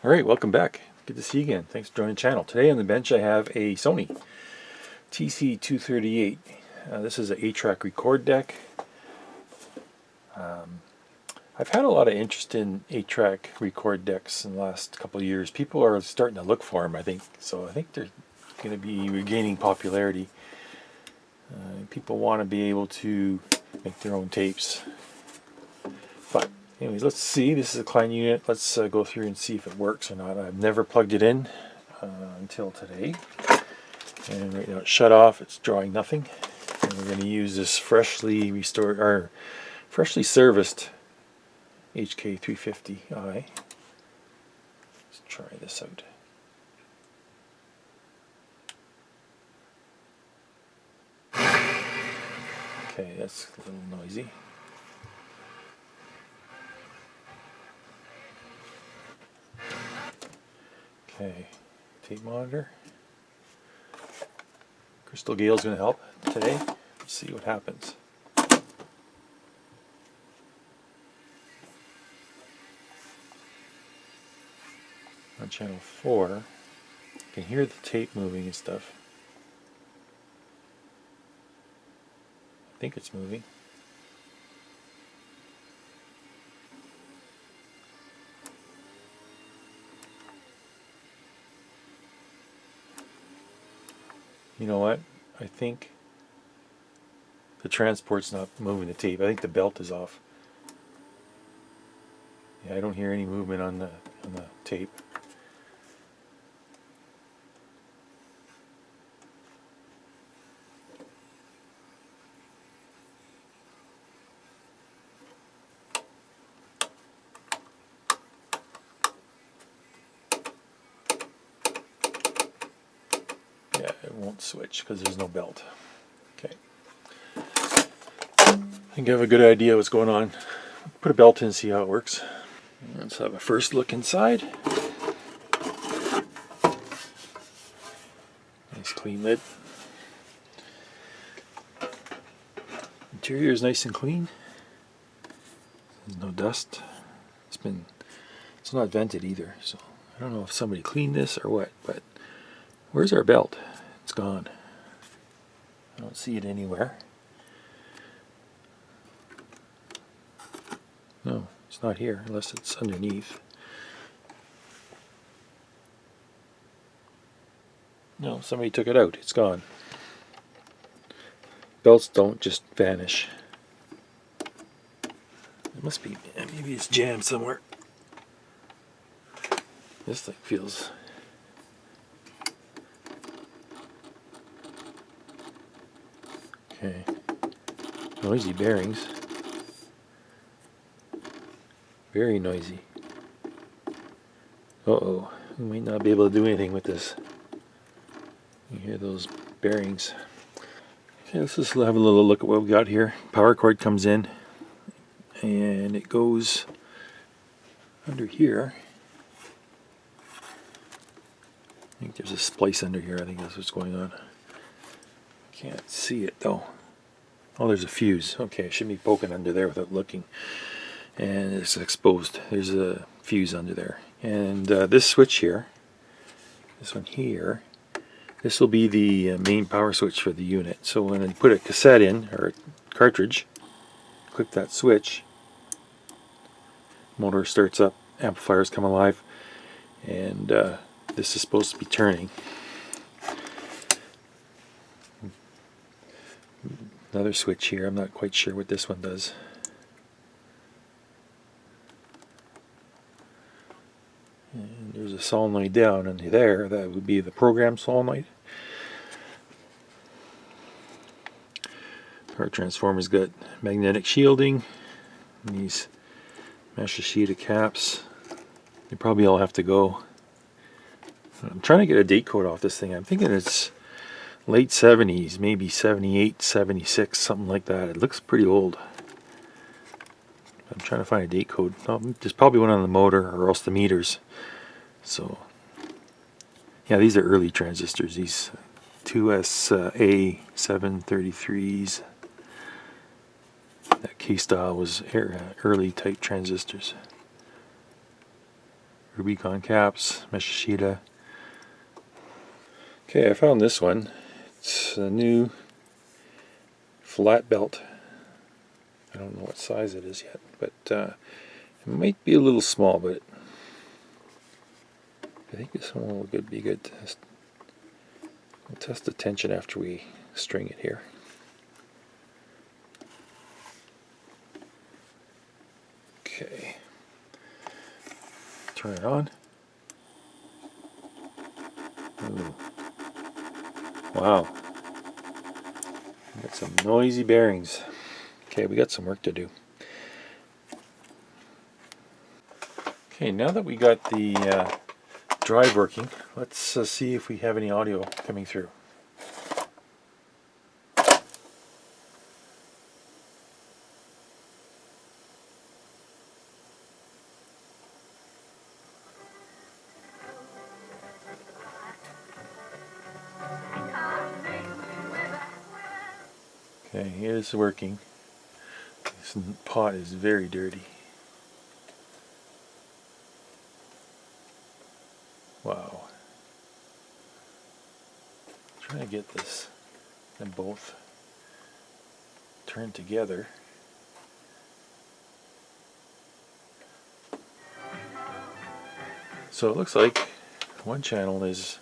Alright, welcome back. Good to see you again. Thanks for joining the channel. Today on the bench I have a Sony TC-238. This is an 8-track record deck. I've had a lot of interest in 8-track record decks in the last couple of years. People are starting to look for them, I think. So I think they're going to be regaining popularity. People want to be able to make their own tapes. But anyways, let's see. This is a Klein unit. Let's go through and see if it works or not. I've never plugged it in until today. And right now it's shut off. It's drawing nothing. And we're going to use this freshly restored or freshly serviced HK350i. Let's try this out. Okay, that's a little noisy. Okay, tape monitor. Crystal Gale's going to help today. Let's see what happens. On channel 4, you can hear the tape moving and stuff. I think it's moving. You know what? I think the transport's not moving the tape. I think the belt is off. Yeah, I don't hear any movement on the tape. Yeah, it won't switch because there's no belt. Okay. I think I have a good idea what's going on. Put a belt in and see how it works. Let's have a first look inside. Nice clean lid. Interior is nice and clean. There's no dust. It's not vented either, so I don't know if somebody cleaned this or what, but where's our belt? It's gone. I don't see it anywhere. No, it's not here unless it's underneath. No, somebody took it out. It's gone. Belts don't just vanish. It must be, maybe it's jammed somewhere. This thing feels... Okay. Noisy bearings. Very noisy. Uh-oh. We might not be able to do anything with this. You hear those bearings. Okay, let's just have a little look at what we got here. Power cord comes in and it goes under here. I think there's a splice under here. I think that's what's going on. Can't see it though. Oh, there's a fuse. Okay, I shouldn't be poking under there without looking. And it's exposed. There's a fuse under there. And this switch here, this one here, this will be the main power switch for the unit. So when I put a cassette in, or a cartridge, click that switch, motor starts up, amplifiers come alive, and this is supposed to be turning. Another switch here. I'm not quite sure what this one does. And there's a solenoid down under there. That would be the program solenoid. Our transformer's got magnetic shielding. And these mesh sheet of caps. They probably all have to go. I'm trying to get a date code off this thing. I'm thinking it's late 70s, maybe 78, 76, something like that. It looks pretty old. I'm trying to find a date code. Oh, there's probably one on the motor or else the meters. So, yeah, these are early transistors. These 2SA733s. That key style was early type transistors. Rubicon caps, Meshushita. Okay, I found this one. It's a new flat belt. I don't know what size it is yet, but it might be a little small, but I think this one will be good to test. We'll test the tension after we string it here. Okay. Turn it on. Ooh. Wow. Got some noisy bearings. Okay, we got some work to do. Okay, now that we got the drive working, let's see if we have any audio coming through. Okay, it is working. This pot is very dirty. Wow. Trying to get this them both turned together. So it looks like one channel is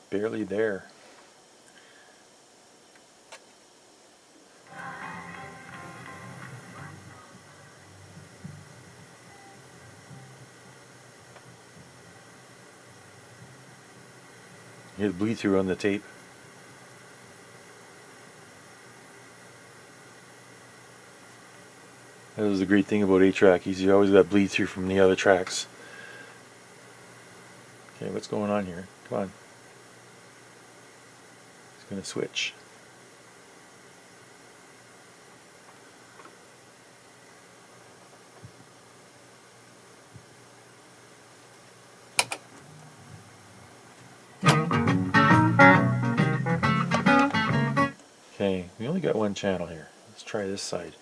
barely there. You hear the bleed through on the tape. That was the great thing about 8-track. You always got bleed through from the other tracks. Okay, what's going on here? Come on. It's going to switch. Okay, we only got one channel here. Let's try this side.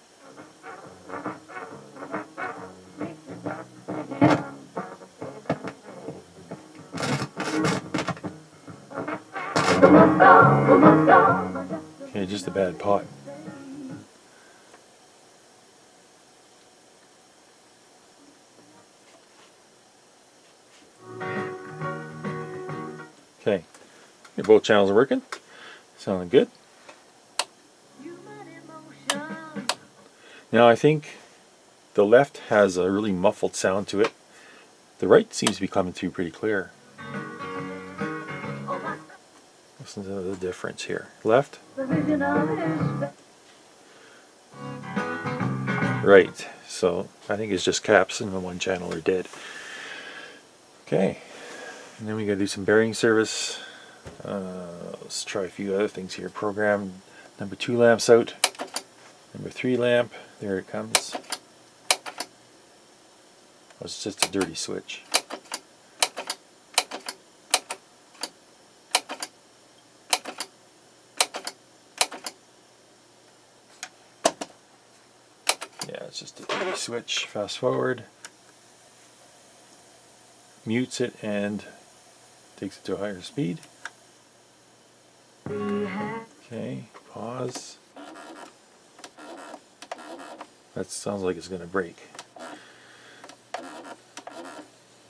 Okay, just a bad pot. Okay, both channels are working. Sounding good. Now I think the left has a really muffled sound to it. The right seems to be coming through pretty clear. Listen to the difference here. Left. Right. So I think it's just caps and the one channel are dead. Okay. And then we got to do some bearing service. Let's try a few other things here. Program number 2 lamps out. Number 3 lamp. There it comes. Oh, it's just a dirty switch. Yeah, it's just a dirty switch. Fast forward. Mutes it and takes it to a higher speed. Okay, pause. That sounds like it's going to break. I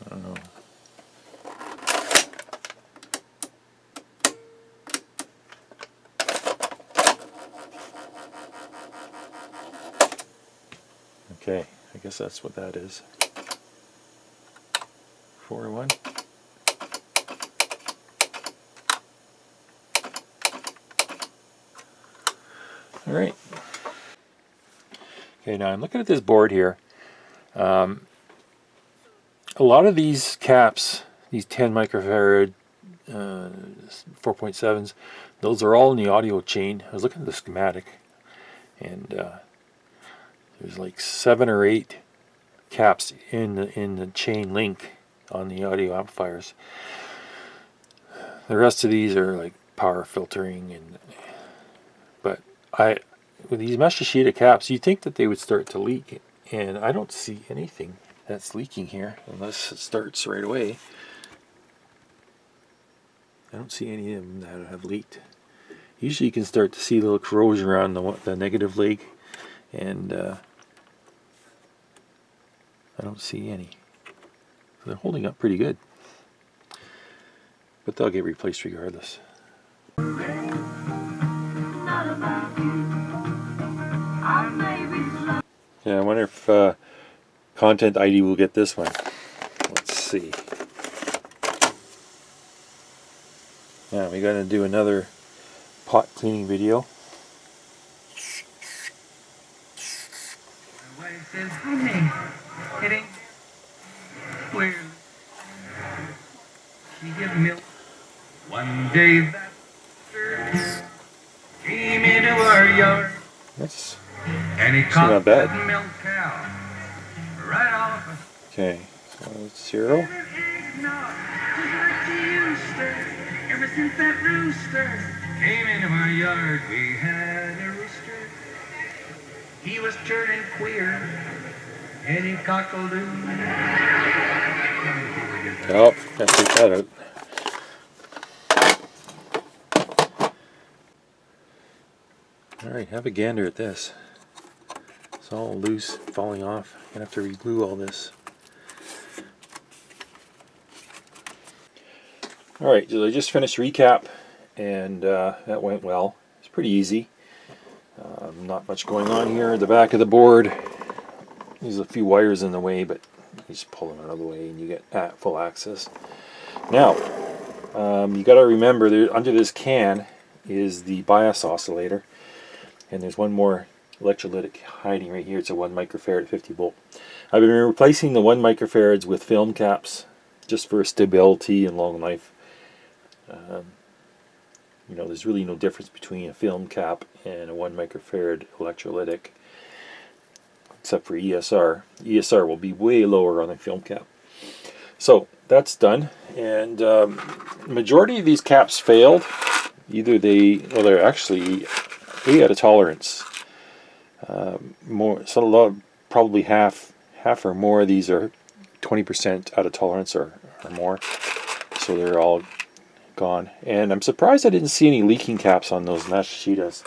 don't know. Okay, I guess that's what that is. 4-1. All right. Okay, now I'm looking at this board here. A lot of these caps, these 10 microfarad 4.7s, those are all in the audio chain. I was looking at the schematic, and there's like 7 or 8 caps in the chain link on the audio amplifiers. The rest of these are like power filtering, but with these Meshushita caps, you'd think that they would start to leak And I don't see anything that's leaking here unless it starts right away. I don't see any of them that have leaked. Usually you can start to see a little corrosion around the negative leg, and I don't see any. So they're holding up pretty good. But they'll get replaced regardless. Yeah, I wonder if Content ID will get this one. Let's see. Yeah, we're going to do another pot cleaning video. My wife says, honey, it ain't weird. She give milk. One day that came into our yard. That's And he caught not bad. that milk cow right off. Okay, so it's 0. Ever since that rooster came into my yard, we had a rooster. He was turning queer, and he cockle-doo. Oh, gotta take that out. Alright, have a gander at this. It's all loose, falling off. Gonna have to re-glue all this. Alright, so I just finished recap, and that went well. It's pretty easy. Not much going on here. The back of the board, there's a few wires in the way, but you just pull them out of the way and you get full access. Now, you got to remember, there, under this can is the bias oscillator, and there's one more electrolytic hiding right here. It's a 1 microfarad 50 volt. I've been replacing the 1 microfarads with film caps just for stability and long life. You know, there's really no difference between a film cap and a 1 microfarad electrolytic, except for ESR. ESR will be way lower on the film cap. So that's done, and majority of these caps failed. Either they're actually way out of tolerance. Probably half or more of these are 20% out of tolerance or more. So they're all gone. And I'm surprised I didn't see any leaking caps on those Mashishitas,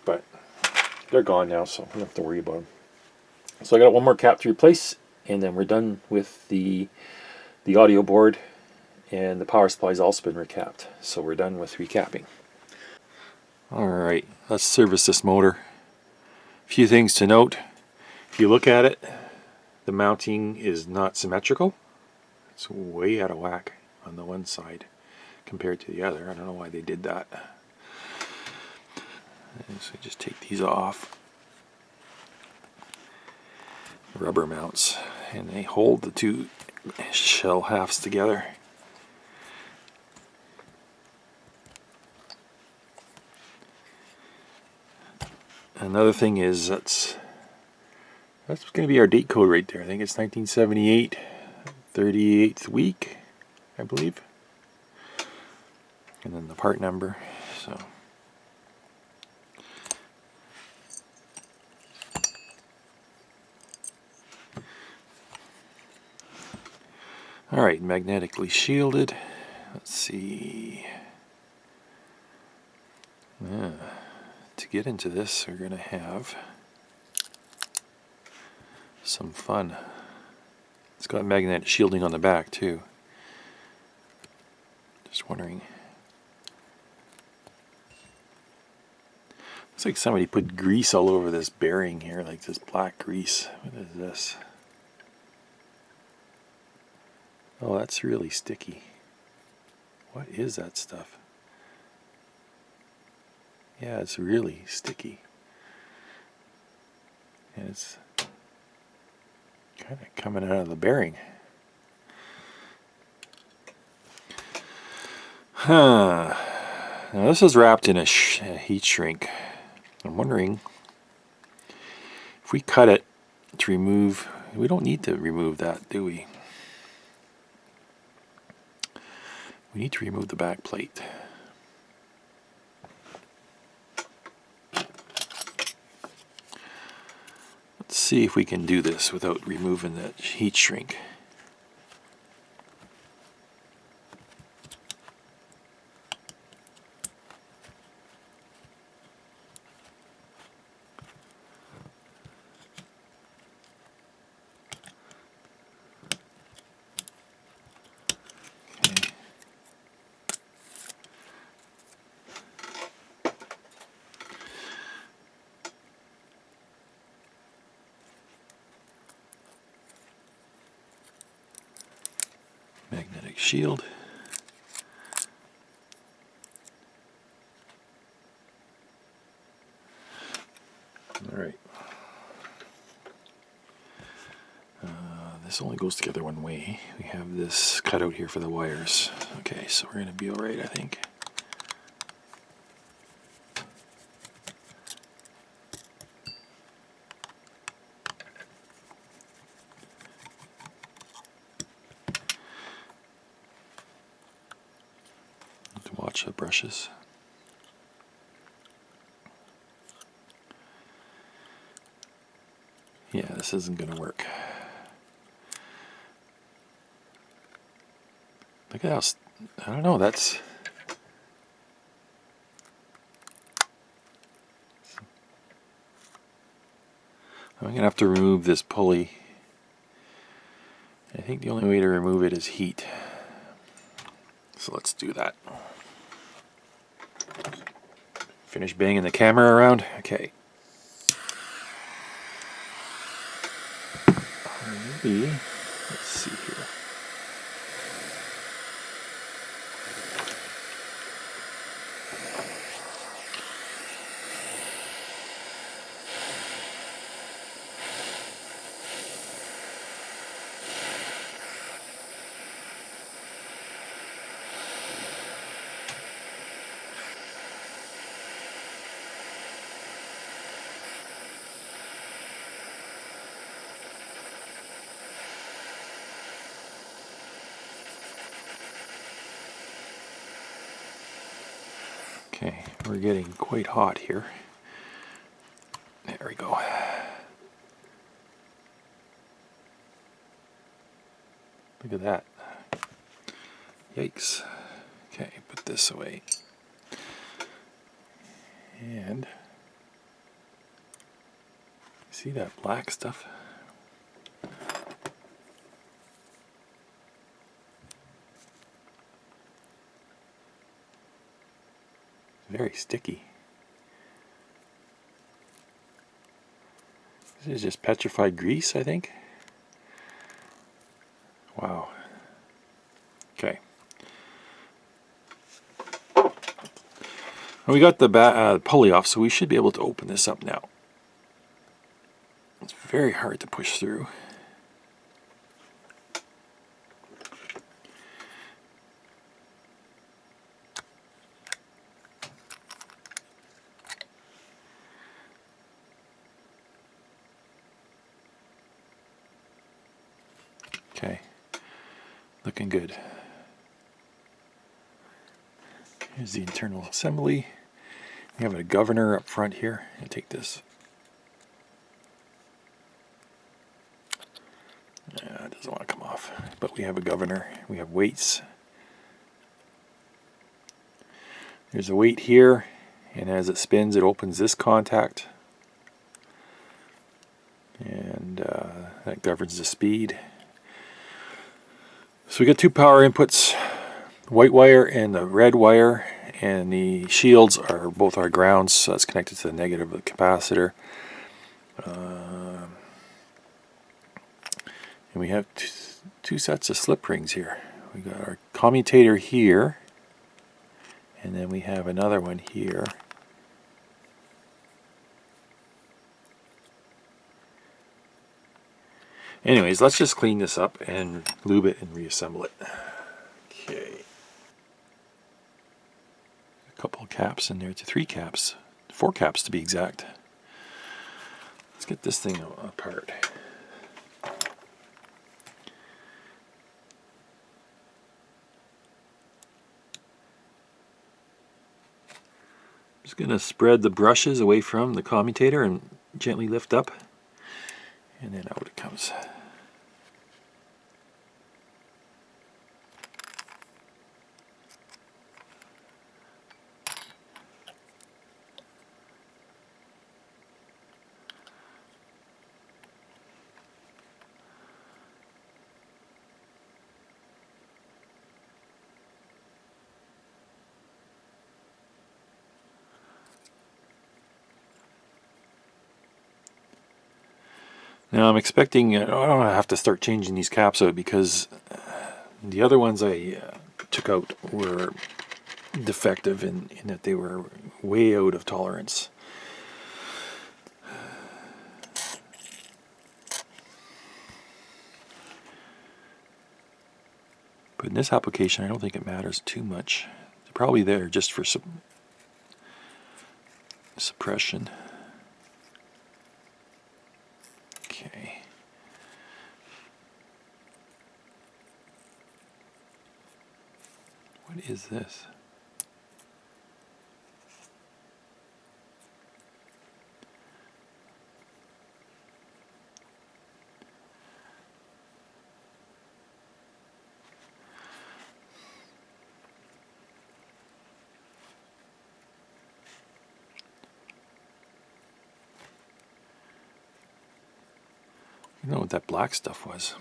but they're gone now, so we don't have to worry about them. So I got one more cap to replace, and then we're done with the audio board, and the power supply has also been recapped. So we're done with recapping. Alright, let's service this motor. A few things to note. If you look at it, the mounting is not symmetrical. It's way out of whack on the one side compared to the other. I don't know why they did that. And so just take these off. Rubber mounts, and they hold the two shell halves together. Another thing is that's going to be our date code right there. I think it's 1978, 38th week, I believe. And then the part number. So alright, magnetically shielded. Let's see. To get into this, we're going to have some fun. It's got magnetic shielding on the back too. Just wondering. Looks like somebody put grease all over this bearing here, like this black grease. What is this? Oh, that's really sticky. What is that stuff? Yeah, it's really sticky. And it's kind of coming out of the bearing. Huh. Now this is wrapped in a heat shrink. I'm wondering if we cut it to remove, we don't need to remove that, do we? We need to remove the back plate. Let's see if we can do this without removing that heat shrink. Magnetic shield. All right. This only goes together one way. We have this cut out here for the wires. Okay, so we're going to be all right, I think. To watch the brushes. Yeah, this isn't going to work. Look at how, I don't know, that's... I'm going to have to remove this pulley. I think the only way to remove it is heat. So let's do that. Finish banging the camera around. Okay. Maybe, let's see here. Okay, we're getting quite hot here. There we go. Look at that. Yikes. Okay, put this away. And see that black stuff? Very sticky. This is just petrified grease, I think. Wow. Okay. Well, we got the pulley off, so we should be able to open this up now. It's very hard to push through. Okay, looking good. Here's the internal assembly. We have a governor up front here. I'll take this. It doesn't want to come off, but we have a governor. We have weights. There's a weight here, and as it spins, it opens this contact, and that governs the speed. So we got two power inputs, white wire and the red wire, and the shields are both our grounds, so that's connected to the negative of the capacitor. And we have two sets of slip rings here. We got our commutator here, and then we have another one here. Anyways, let's just clean this up and lube it and reassemble it. Okay. A couple of caps in there, to 3 caps, 4 caps to be exact. Let's get this thing apart. Just going to spread the brushes away from the commutator and gently lift up. And then out it comes. Now I'm expecting, I don't have to start changing these caps out because the other ones I took out were defective in that they were way out of tolerance. But in this application, I don't think it matters too much. They're probably there just for suppression. Okay. What is this? I don't know what that black stuff was.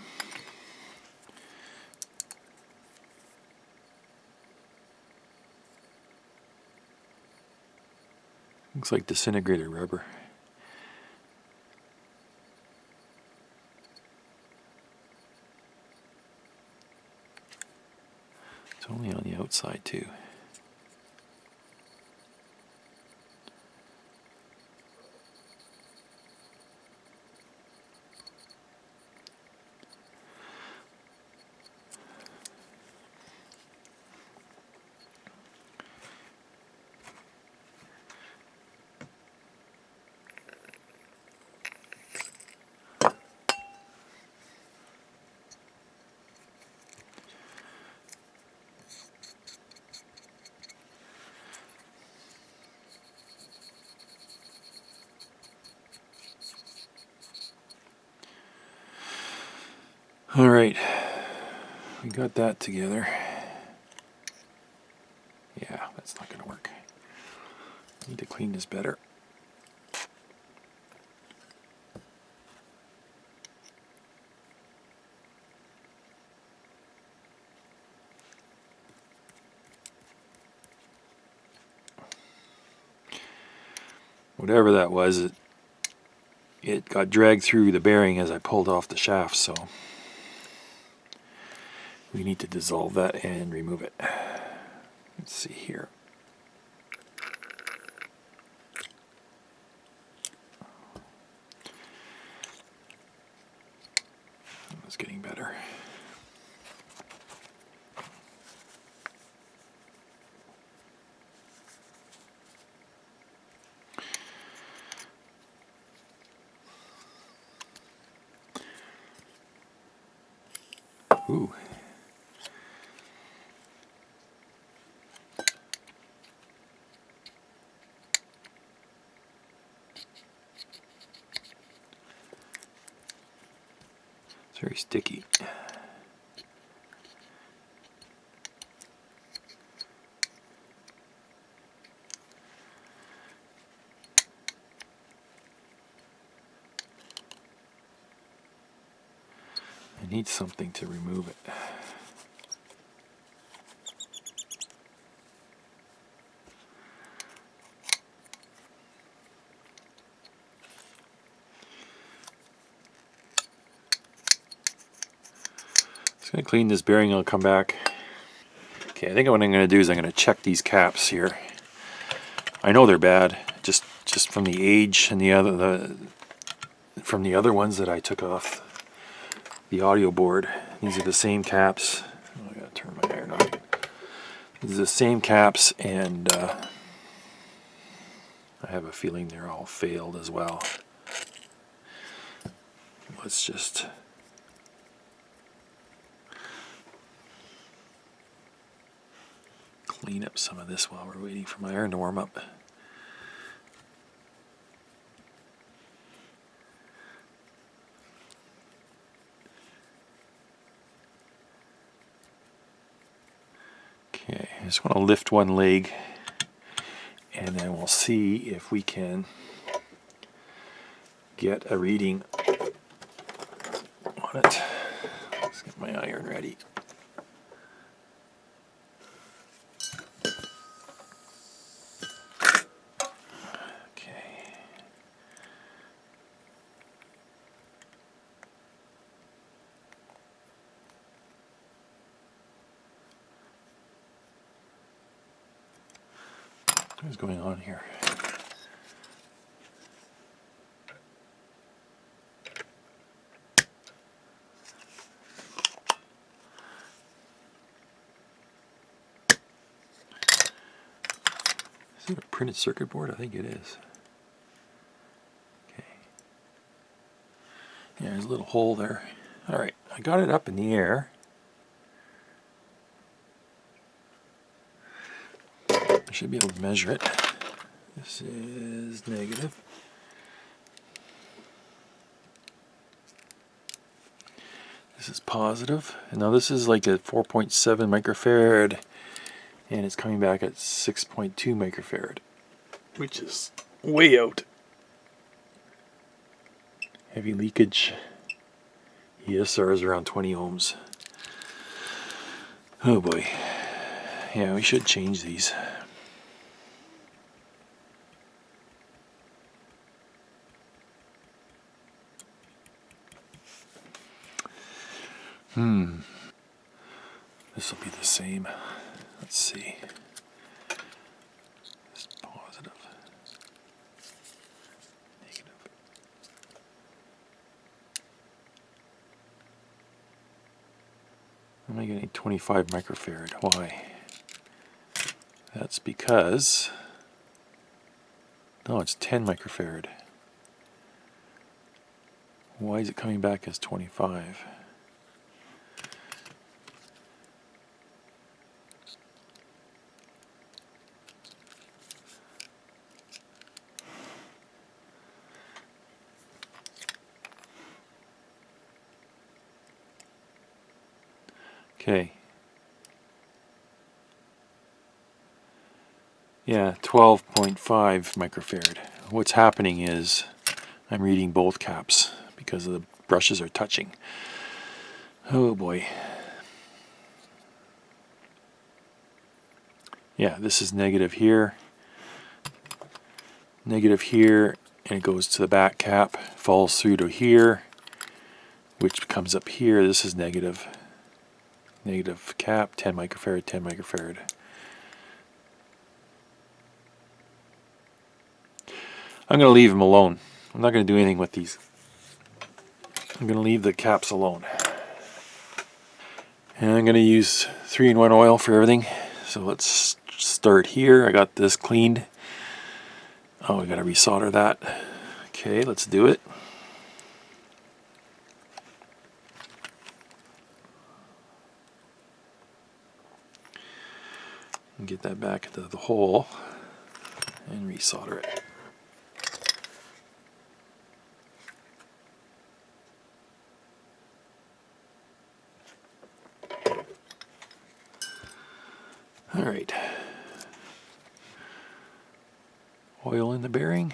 Looks like disintegrated rubber. It's only on the outside too. All right, we got that together. Yeah, that's not going to work. Need to clean this better. Whatever that was, it got dragged through the bearing as I pulled off the shaft, so we need to dissolve that and remove it. Let's see here. It's getting better. Ooh. It's very sticky. I need something to remove it. Just going to clean this bearing, I'll come back. Okay, I think what I'm going to do is I'm going to check these caps here. I know they're bad, just from the age and from the other ones that I took off the audio board. These are the same caps. Oh, I gotta turn my iron on. These are the same caps, and I have a feeling they're all failed as well. Let's just clean up some of this while we're waiting for my iron to warm up. I just want to lift one leg, and then we'll see if we can get a reading on it. Let's get my iron ready. What's going on here? Is it a printed circuit board? I think it is. Okay. Yeah, there's a little hole there. Alright, I got it up in the air. I should be able to measure it. This is negative. This is positive. And now this is like a 4.7 microfarad, and it's coming back at 6.2 microfarad, which is way out. Heavy leakage. ESR is around 20 ohms. Oh boy. Yeah, we should change these. This will be the same. Let's see. It's positive. Negative. I'm only getting 25 microfarad. Why? That's because... No, it's 10 microfarad. Why is it coming back as 25? Okay. Yeah, 12.5 microfarad. What's happening is I'm reading both caps because the brushes are touching. Oh boy. Yeah, this is negative here, and it goes to the back cap, falls through to here, which comes up here. This is negative. Negative cap, 10 microfarad, 10 microfarad. I'm going to leave them alone. I'm not going to do anything with these. I'm going to leave the caps alone. And I'm going to use 3-in-1 oil for everything. So let's start here. I got this cleaned. Oh, we got to resolder that. Okay, let's do it. And get that back into the hole and resolder it. All right. Oil in the bearing.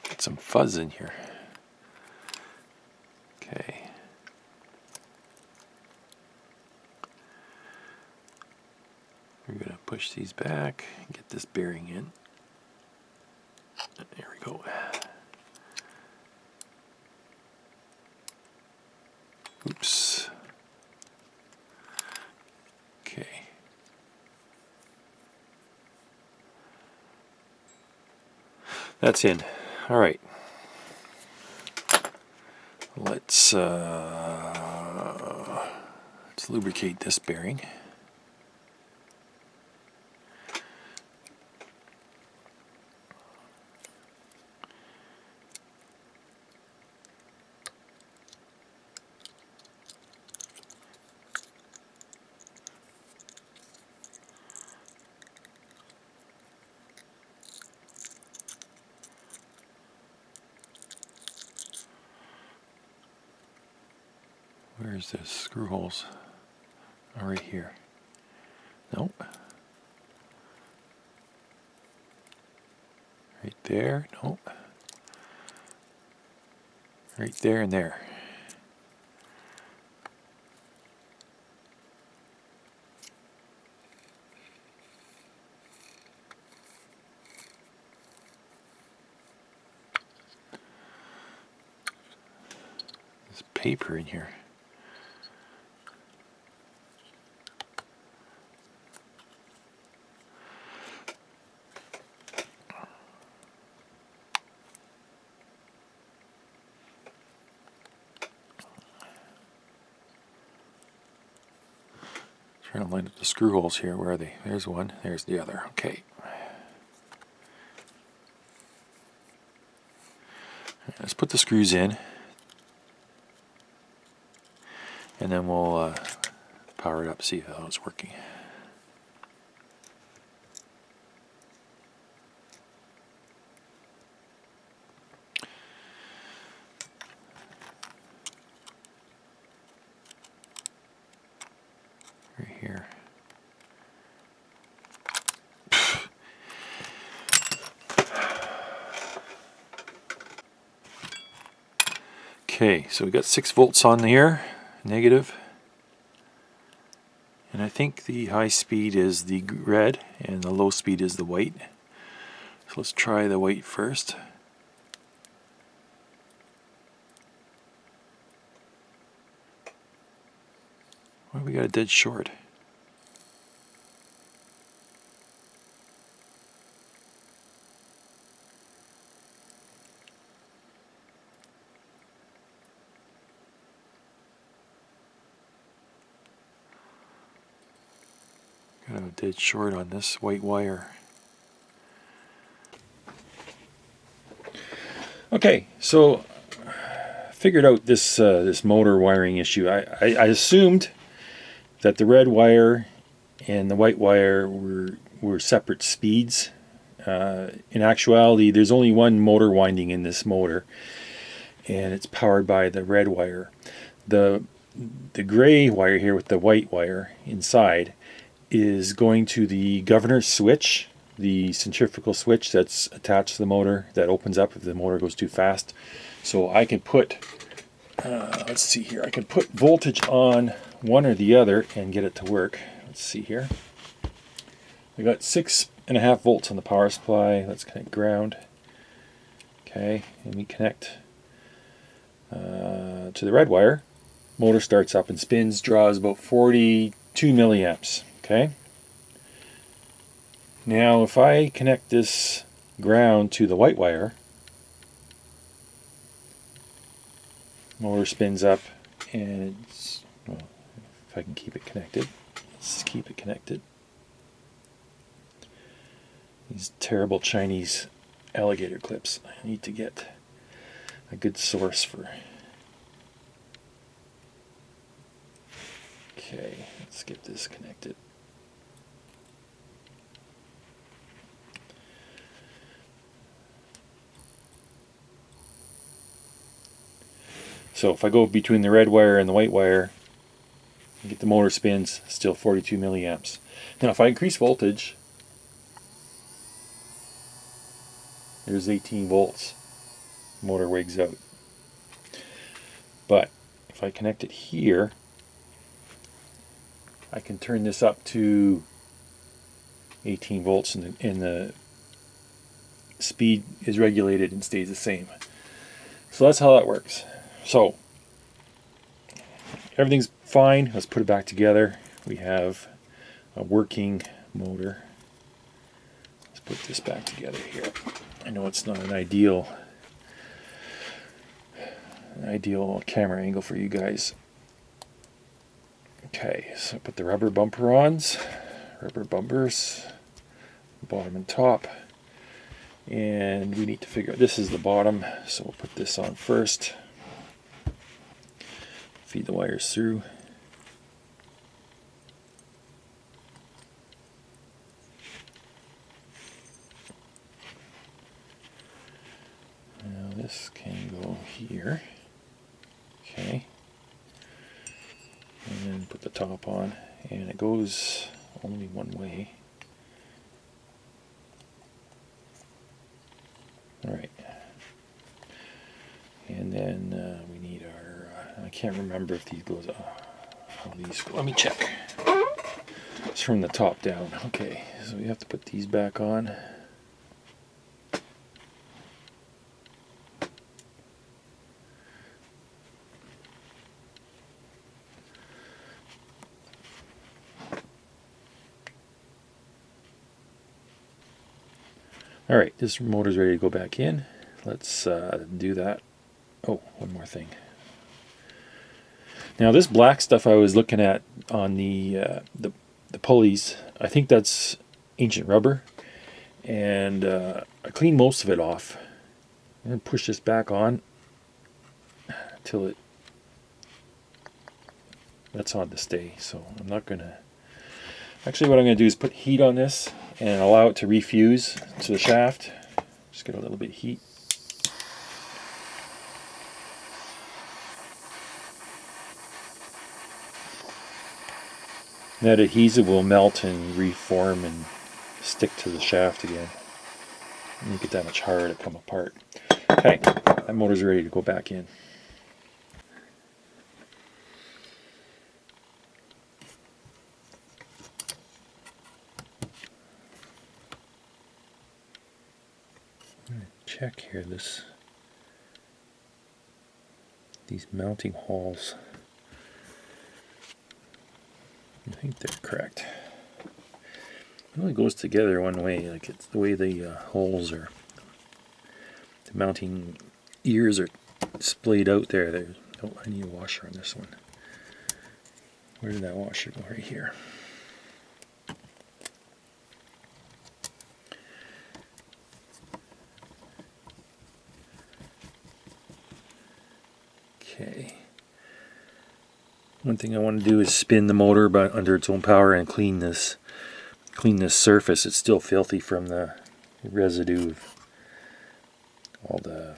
Get some fuzz in here. Okay. We're going to push these back and get this bearing in. There we go. Oops. Okay. That's in. All right. Let's Let's lubricate this bearing. Where's the screw holes? Oh, right here. Nope. Right there. Nope. Right there and there. There's paper in here. Trying to line up the screw holes here. Where are they? There's one. There's the other. Okay. Let's put the screws in, and then we'll power it up, see how it's working. Right here. Okay, so we got 6 volts on here, negative. And I think the high speed is the red and the low speed is the white. So let's try the white first. Well, we got a dead short. Got a dead short on this white wire. Okay, so figured out this this motor wiring issue. I assumed that the red wire and the white wire were separate speeds. In actuality, there's only one motor winding in this motor, and it's powered by the red wire. The gray wire here with the white wire inside is going to the governor switch, the centrifugal switch that's attached to the motor that opens up if the motor goes too fast. So I can put, let's see here, I can put voltage on one or the other and get it to work. Let's see here. We got 6.5 volts on the power supply. Let's connect ground. Okay, and we connect to the red wire. Motor starts up and spins, draws about 42 milliamps. Okay. Now, if I connect this ground to the white wire, motor spins up, and it's, well, if I can keep it connected, let's keep it connected. These terrible Chinese alligator clips. I need to get a good source for. Okay, let's get this connected. So if I go between the red wire and the white wire, get the motor spins, still 42 milliamps. Now if I increase voltage, there's 18 volts. Motor wigs out. But if I connect it here, I can turn this up to 18 volts and the speed is regulated and stays the same. So that's how that works. So everything's fine. Let's put it back together. We have a working motor. Let's put this back together here. I know it's not an ideal camera angle for you guys. Okay, so put the rubber bumper ons, rubber bumpers, bottom and top. And we need to figure out, this is the bottom, so we'll put this on first. Feed the wires through. Now this can go here. Okay. And then put the top on, and it goes only one way. Alright. And then we need our, I can't remember if these goes, how these go. Let me check. It's from the top down. Okay, so we have to put these back on. Alright, this motor's ready to go back in. Let's do that. Oh, one more thing. Now this black stuff I was looking at on the pulleys, I think that's ancient rubber. And I cleaned most of it off. I'm going to push this back on until that's on to stay. So I'm not going to... Actually what I'm going to do is put heat on this and allow it to refuse to the shaft. Just get a little bit of heat. That adhesive will melt and reform and stick to the shaft again. Make it that much harder to come apart. Okay, that motor's ready to go back in. Check here these mounting holes. I think they're correct. It only goes together one way, like it's the way the holes are, the mounting ears are splayed out there. Oh, I need a washer on this one. Where did that washer go? Right here. Okay. One thing I want to do is spin the motor under its own power and clean this surface. It's still filthy from the residue of all the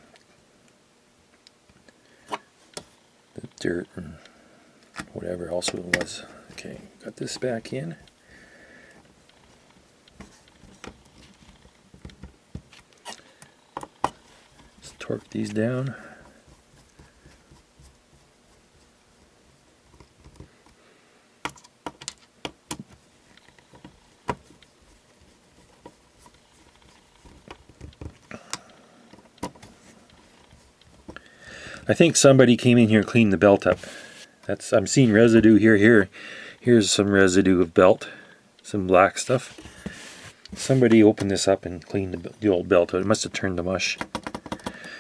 dirt and whatever else it was. Okay, got this back in. Let's torque these down. I think somebody came in here and cleaned the belt up. I'm seeing residue here. Here's some residue of belt, some black stuff. Somebody opened this up and cleaned the old belt out. It must have turned to mush.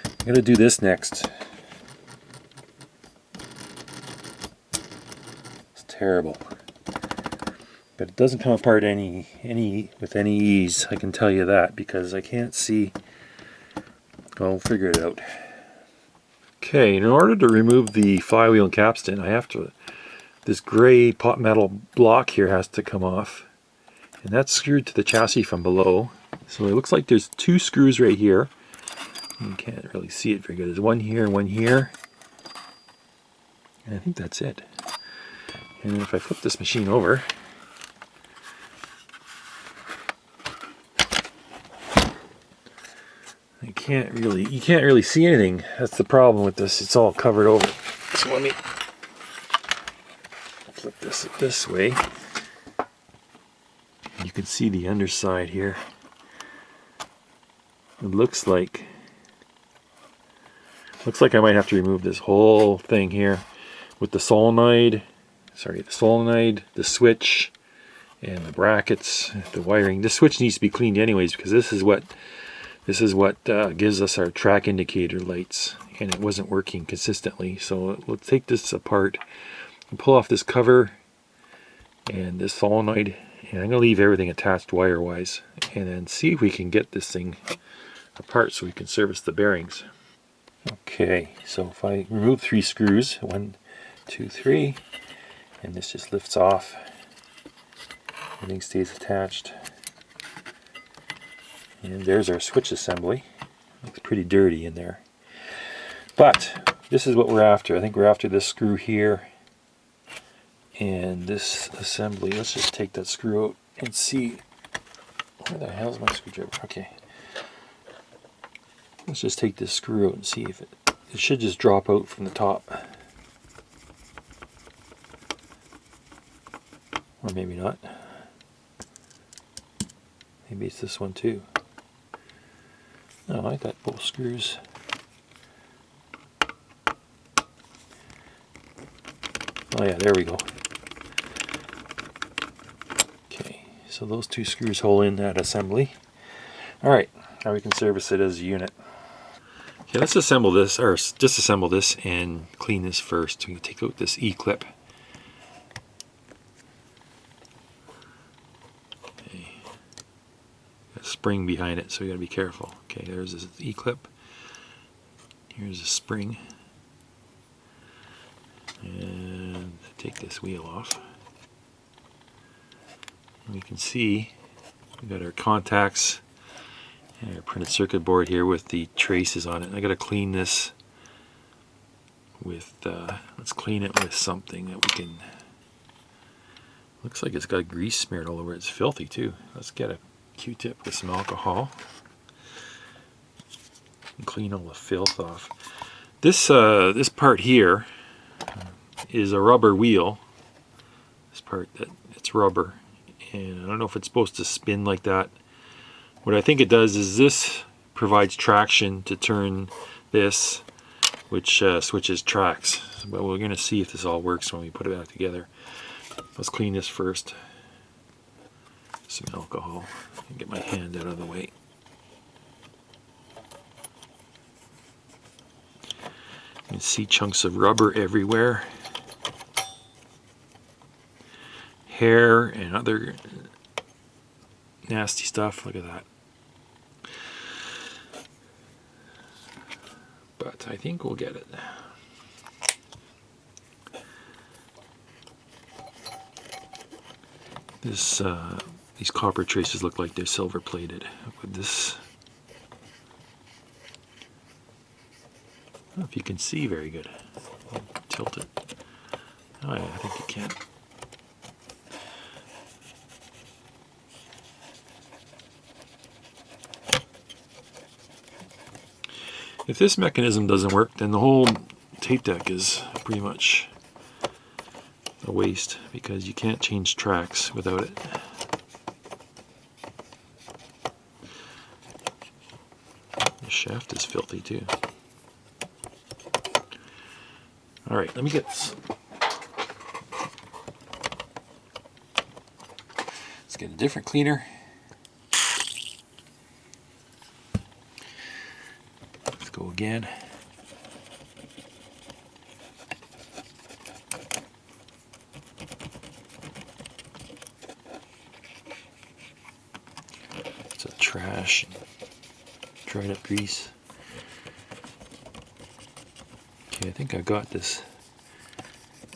I'm gonna do this next. It's terrible, but it doesn't come apart with any ease. I can tell you that because I can't see. I'll figure it out. Okay, in order to remove the flywheel and capstan, this gray pot metal block here has to come off. And that's screwed to the chassis from below. So it looks like there's two screws right here. You can't really see it very good. There's one here and one here. And I think that's it. And if I flip this machine over, you can't really see anything. That's the problem with this. It's all covered over. So let me flip this way. You can see the underside here. It looks like I might have to remove this whole thing here with the solenoid, the switch, and the brackets, the wiring. The switch needs to be cleaned anyways because this is what gives us our track indicator lights, and it wasn't working consistently. So let's take this apart and pull off this cover and this solenoid, and I'm going to leave everything attached wire-wise, and then see if we can get this thing apart so we can service the bearings. Okay, so if I remove 3 screws, 1, 2, 3, and this just lifts off, everything stays attached. And there's our switch assembly. Looks pretty dirty in there. But this is what we're after. I think we're after this screw here and this assembly. Let's just take that screw out and see. Where the hell's my screwdriver? Okay. Let's just take this screw out and see if it should just drop out from the top. Or maybe not. Maybe it's this one too. No, I got both screws. Oh yeah, there we go. Okay, so those 2 screws hold in that assembly. Alright, now we can service it as a unit. Okay, let's assemble this, or disassemble this and clean this first. We can take out this E-clip. Okay. Got a spring behind it, so we gotta be careful. Okay, there's this E-clip. Here's a spring. And take this wheel off. And we can see we got our contacts and our printed circuit board here with the traces on it. I got to clean this with, let's clean it with something that we can, looks like it's got grease smeared all over it. It's filthy too. Let's get a Q-tip with some alcohol and clean all the filth off. This part here is a rubber wheel. This part, it's rubber, and I don't know if it's supposed to spin like that. What I think it does is this provides traction to turn this, which switches tracks. But we're going to see if this all works when we put it back together. Let's clean this first. Some alcohol. And get my hand out of the way. You can see chunks of rubber everywhere. Hair and other nasty stuff. Look at that. But I think we'll get it. These copper traces look like they're silver plated. With this, I don't know if you can see very good. Tilt it. Oh yeah, I think you can. If this mechanism doesn't work, then the whole tape deck is pretty much a waste, because you can't change tracks without it. The shaft is filthy too. Alright, let me get this. Let's get a different cleaner. Let's go again. It's a trash, dried up grease. Okay, I think I got this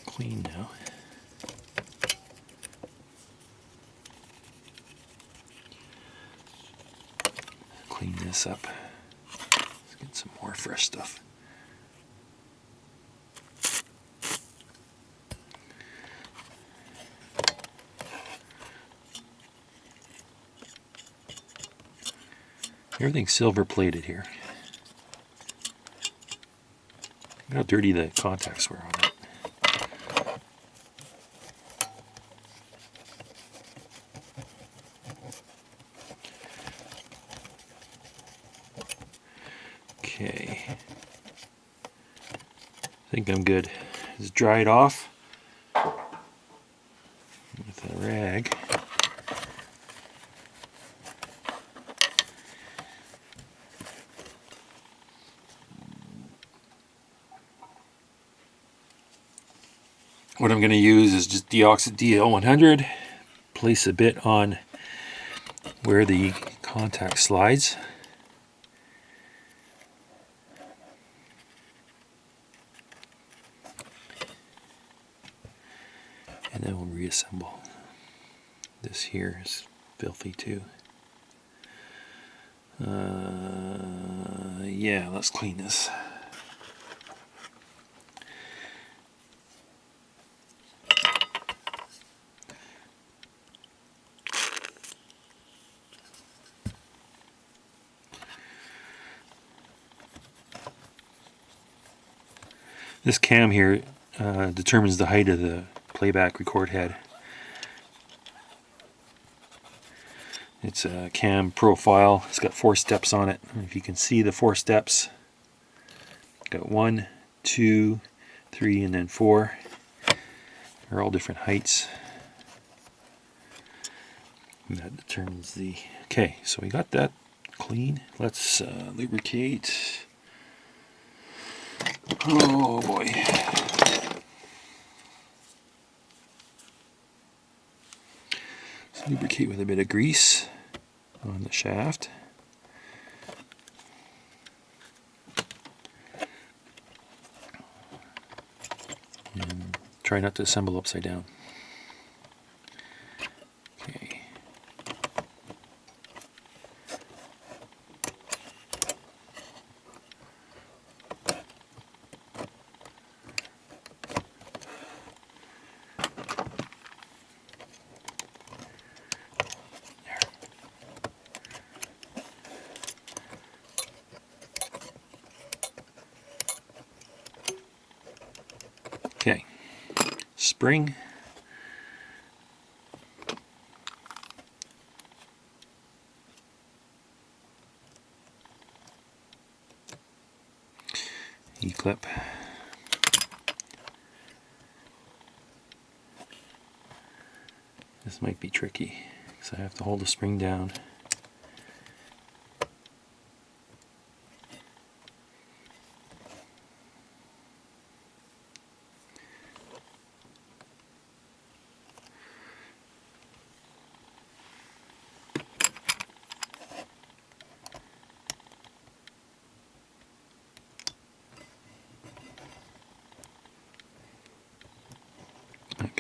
clean now. Clean this up. Let's get some more fresh stuff. Everything's silver plated here. Look how dirty the contacts were on it. Okay. I think I'm good. It's dried off with a rag. What I'm going to use is just deoxit DL100, place a bit on where the contact slides. And then we'll reassemble. This here is filthy too. Yeah, let's clean this. This cam here determines the height of the playback record head. It's a cam profile. It's got 4 steps on it. If you can see the 4 steps, got 1, 2, 3, and then 4. They're all different heights. And that determines the... Okay, so we got that clean. Let's lubricate. Oh boy. Let's lubricate with a bit of grease on the shaft. And try not to assemble upside down. Okay. Okay, spring. E-clip. This might be tricky because I have to hold the spring down.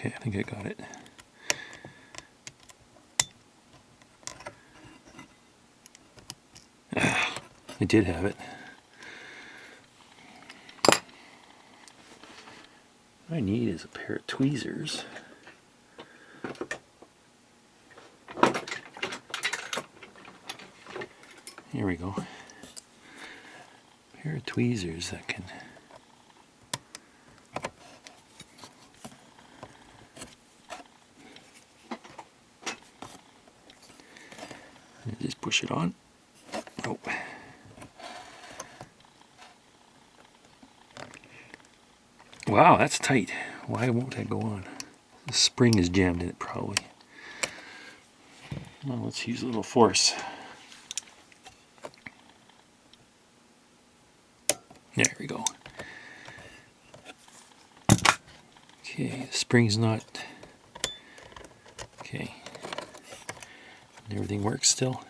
Okay, I think I got it. I did have it. What I need is a pair of tweezers. Here we go. A pair of tweezers that can... Just push it on. Oh. Wow, that's tight. Why won't that go on? The spring is jammed in it probably. Well, let's use a little force. There we go. Okay, the spring's not... Okay. Everything works still.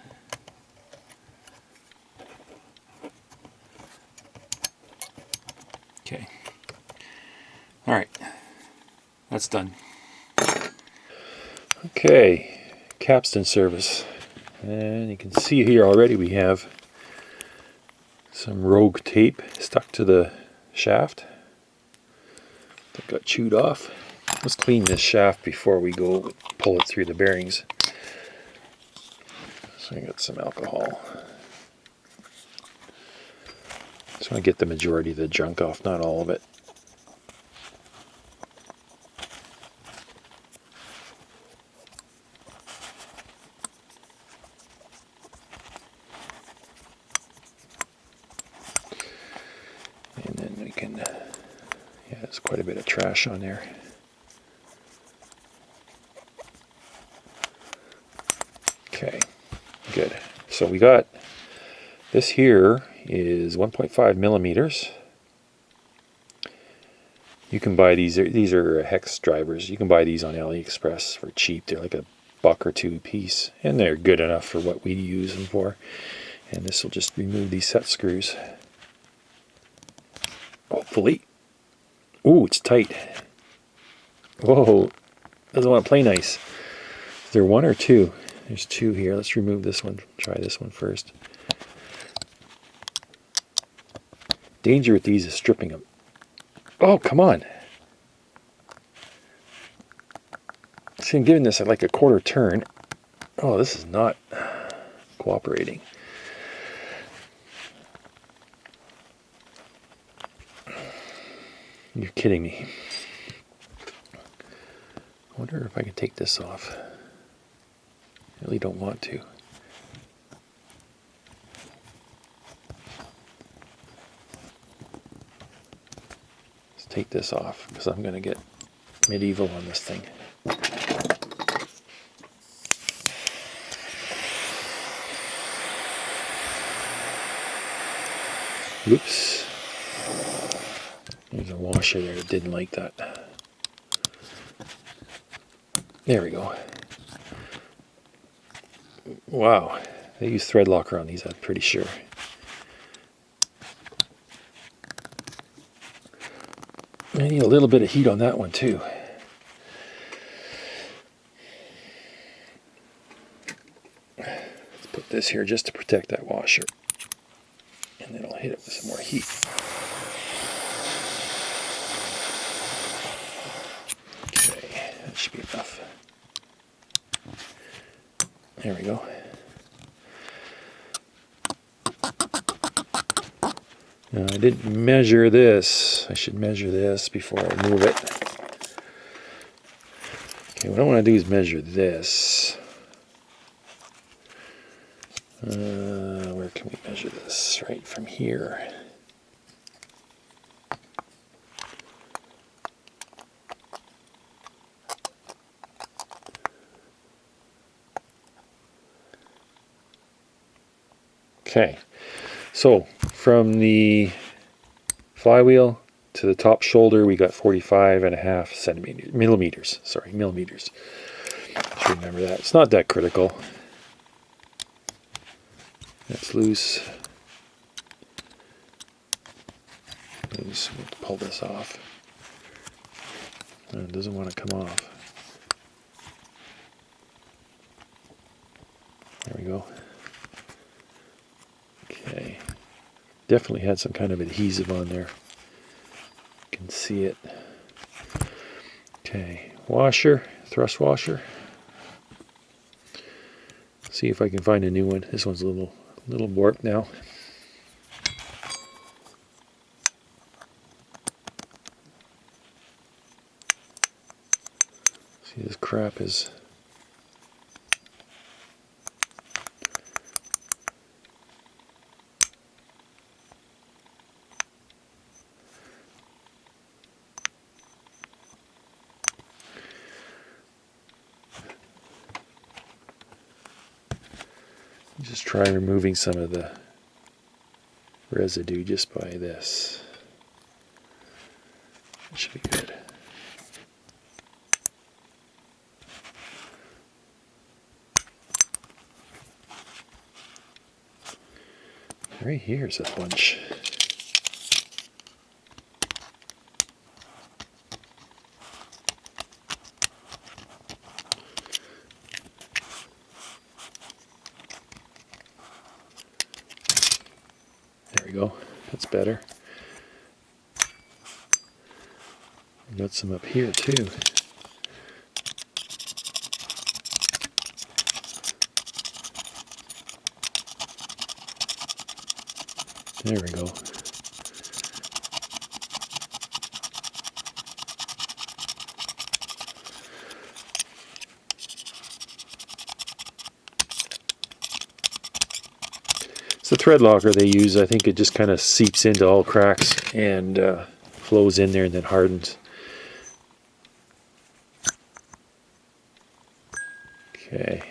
Okay. Alright. That's done. Okay. Capstan service. And you can see here already we have some rogue tape stuck to the shaft that got chewed off. Let's clean this shaft before we go pull it through the bearings. So I got some alcohol. Just want to get the majority of the junk off, not all of it. And then we can, yeah, there's quite a bit of trash on there. Okay, good. So we got, this here is 1.5 millimeters. You can buy these are hex drivers. You can buy these on AliExpress for cheap. They're like a buck or two a piece, and they're good enough for what we use them for. And this will just remove these set screws. Hopefully. Ooh, it's tight. Whoa, doesn't want to play nice. Is there one or two? There's two here. Let's remove this one. Try this one first. Danger with these is stripping them. Oh, come on. See, I'm giving this like a quarter turn. Oh, this is not cooperating. You're kidding me. I wonder if I can take this off. I really don't want to. Let's take this off because I'm going to get medieval on this thing. Oops. There's a washer there that didn't like that. There we go. Wow. They use thread locker on these, I'm pretty sure. I need a little bit of heat on that one too. Let's put this here just to protect that washer. And then I'll hit it with some more heat. Okay, that should be enough. There we go. Now I didn't measure this. I should measure this before I move it. Okay, what I want to do is measure this. Where can we measure this? Right from here. Okay, so from the flywheel to the top shoulder, we got 45.5 millimeters. Sorry, millimeters. Should remember that. It's not that critical. That's loose. Loose. We'll pull this off. It doesn't want to come off. There we go. Okay. Definitely had some kind of adhesive on there. You can see it. Okay. Washer. Thrust washer. See if I can find a new one. This one's a little warped now. See, this crap is just try removing some of the residue just by this. That should be good. Right here's a bunch. There we go. That's better. Got some up here too. There we go. It's the thread locker they use. I think it just kind of seeps into all cracks and flows in there and then hardens. Okay.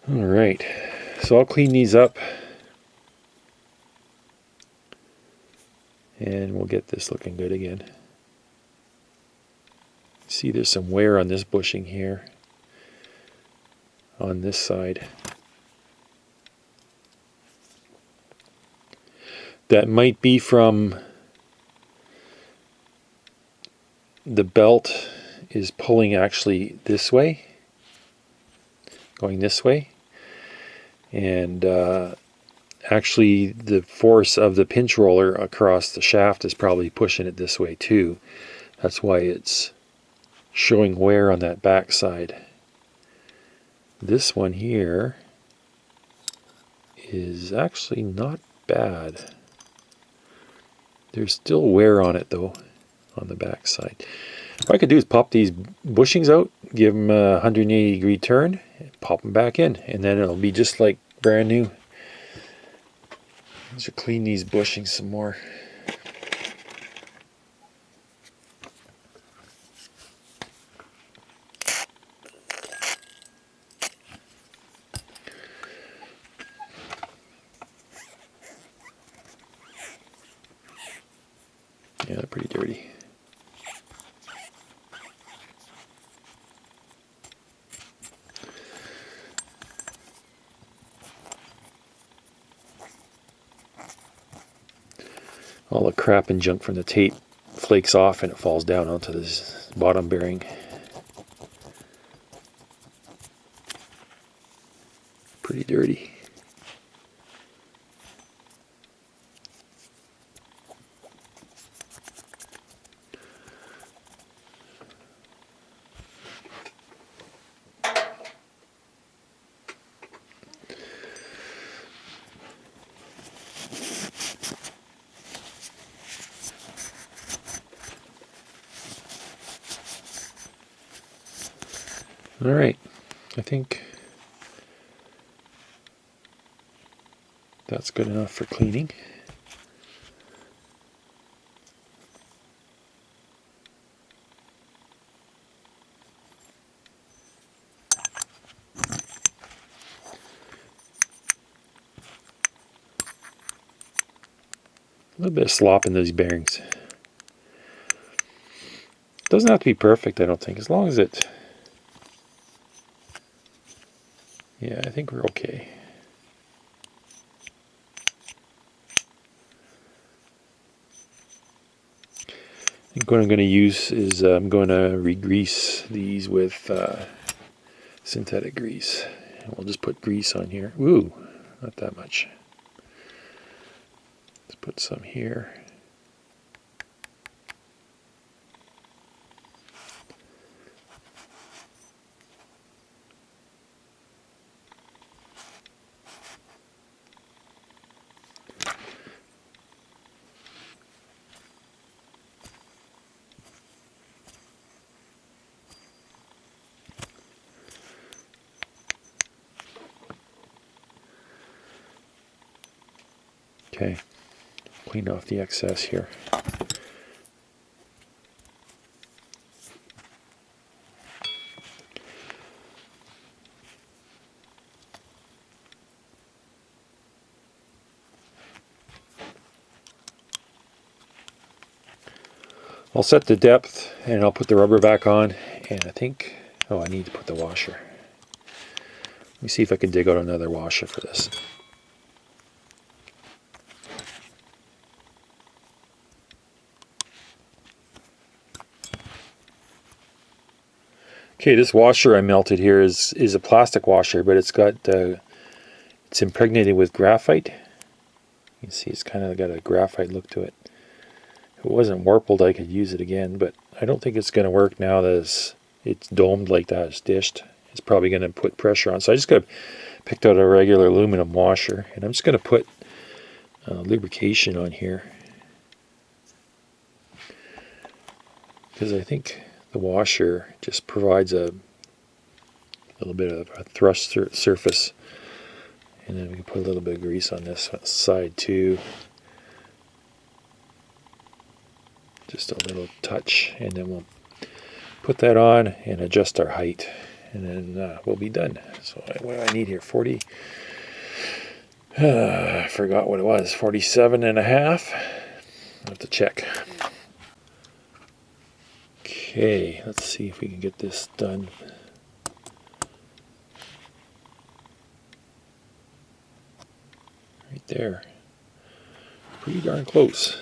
All right. So I'll clean these up and we'll get this looking good again. See, there's some wear on this bushing here on this side. That might be from the belt is pulling actually this way, going this way, and actually the force of the pinch roller across the shaft is probably pushing it this way too. That's why it's showing wear on that back side. This one here is actually not bad. There's still wear on it though, on the back side. What I could do is pop these bushings out, give them a 180 degree turn, and pop them back in, and then it'll be just like brand new. Let's just clean these bushings some more. Yeah, they're pretty dirty. All the crap and junk from the tape flakes off and it falls down onto this bottom bearing. Pretty dirty. All right, I think that's good enough for cleaning. A little bit of slop in those bearings. Doesn't have to be perfect, I don't think, as long as it... Yeah, I think we're okay. I think what I'm going to use is I'm going to re-grease these with synthetic grease. And we'll just put grease on here. Ooh, not that much. Let's put some here. Okay, clean off the excess here. I'll set the depth and I'll put the rubber back on, and I think, oh, I need to put the washer. Let me see if I can dig out another washer for this. Okay, this washer I melted here is a plastic washer, but it's got it's impregnated with graphite. You can see it's kind of got a graphite look to it. If it wasn't warpled, I could use it again, but I don't think it's going to work now that it's domed like that. It's dished. It's probably going to put pressure on. So I just picked out a regular aluminum washer, and I'm just going to put lubrication on here, because I think the washer just provides a little bit of a thrust surface, and then we can put a little bit of grease on this side too, just a little touch, and then we'll put that on and adjust our height, and then we'll be done. So what do I need here? 40 I forgot what it was, 47.5. I'll have to check. Okay, let's see if we can get this done. Right there. Pretty darn close.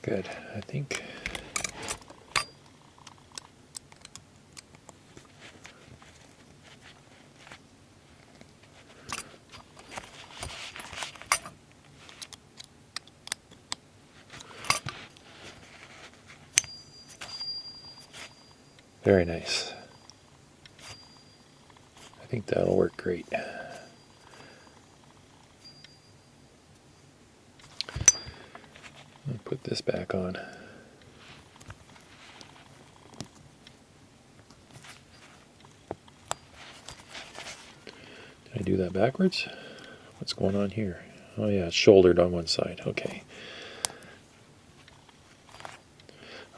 Good, I think. Very nice. I think that'll work great. I'll put this back on. Did I do that backwards? What's going on here? Oh yeah, it's shouldered on one side. Okay.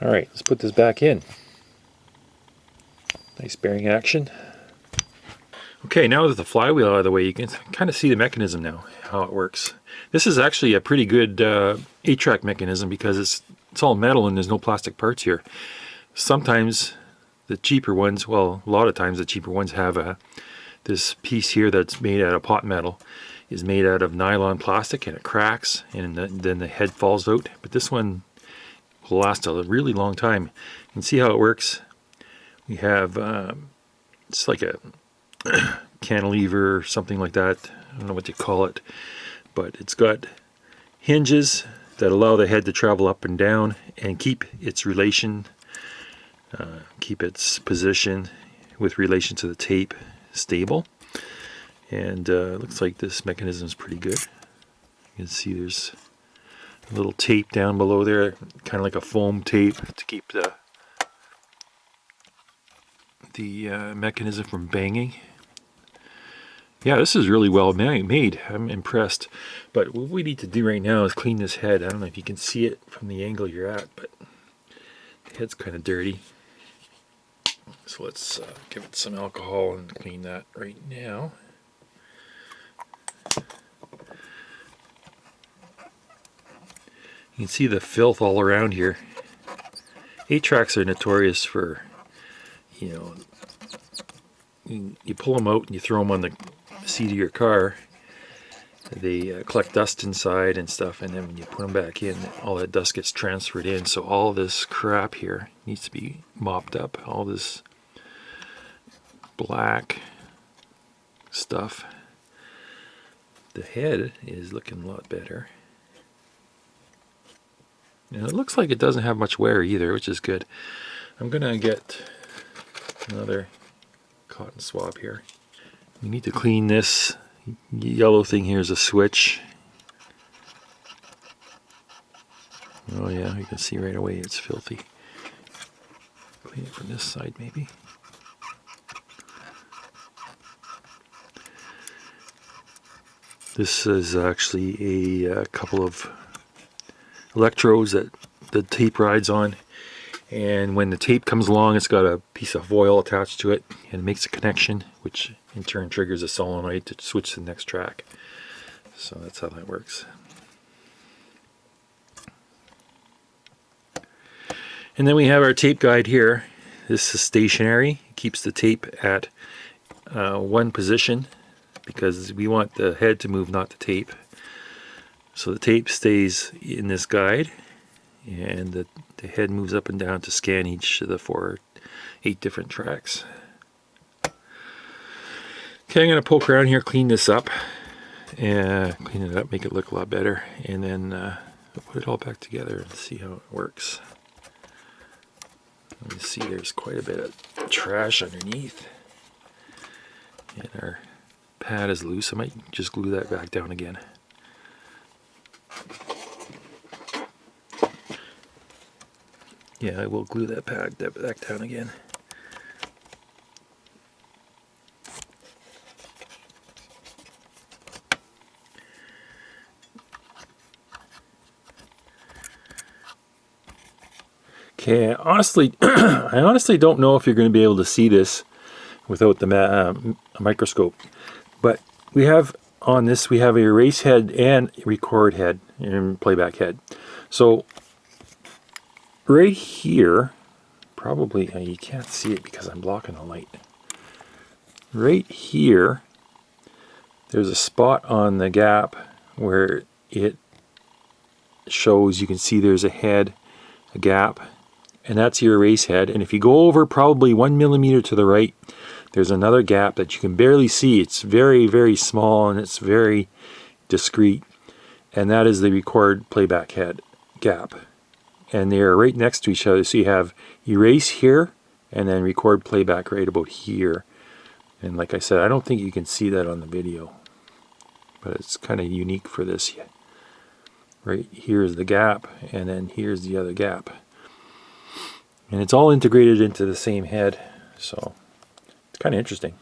Alright, let's put this back in. Nice bearing action. Okay, now that the flywheel out of the way, you can kind of see the mechanism now, how it works. This is actually a pretty good 8-track mechanism because it's all metal and there's no plastic parts here. Sometimes the cheaper ones, well, a lot of times the cheaper ones have this piece here that's made out of pot metal is made out of nylon plastic, and it cracks and then the head falls out. But this one will last a really long time. You can see how it works. We have it's like a cantilever or something like that. I don't know what you call it, but it's got hinges that allow the head to travel up and down and keep its relation, keep its position with relation to the tape stable. And it looks like this mechanism is pretty good. You can see there's a little tape down below there, kind of like a foam tape to keep the mechanism from banging. Yeah, this is really well made. I'm impressed. But what we need to do right now is clean this head. I don't know if you can see it from the angle you're at, but the head's kind of dirty. So let's give it some alcohol and clean that right now. You can see the filth all around here. 8-tracks are notorious for, you know, you pull them out and you throw them on the seat of your car. They collect dust inside and stuff, and then when you put them back in, all that dust gets transferred in. So all this crap here needs to be mopped up. All this black stuff. The head is looking a lot better. And it looks like it doesn't have much wear either, which is good. I'm gonna get another cotton swab here. We need to clean this yellow thing here is a switch. Oh yeah, you can see right away it's filthy. Clean it from this side maybe. This is actually a couple of electrodes that the tape rides on, and when the tape comes along, it's got a piece of foil attached to it, and it makes a connection, which in turn triggers a solenoid to switch to the next track. So that's how that works. And then we have our tape guide here. This is stationary. It keeps the tape at one position because we want the head to move, not the tape. So the tape stays in this guide, and the head moves up and down to scan each of the 8 different tracks. Okay, I'm going to poke around here, clean this up, and clean it up, make it look a lot better, and then I'll put it all back together and see how it works. You see there's quite a bit of trash underneath, and our pad is loose. I might just glue that back down again. Yeah, I will glue that pad back down again. Okay, honestly, I honestly don't know if you're going to be able to see this without the microscope. But we have on this, we have a erase head and record head and playback head. So right here, probably you can't see it because I'm blocking the light. Right here, there's a spot on the gap where it shows, you can see there's a head, a gap, and that's your erase head. And if you go over probably 1 millimeter to the right, there's another gap that you can barely see. It's very, very small and it's very discreet. And that is the record playback head gap. And they are right next to each other. So you have erase here and then record playback right about here. And like I said, I don't think you can see that on the video, but it's kind of unique for this. Right here's the gap, and then here's the other gap. And it's all integrated into the same head, so it's kind of interesting.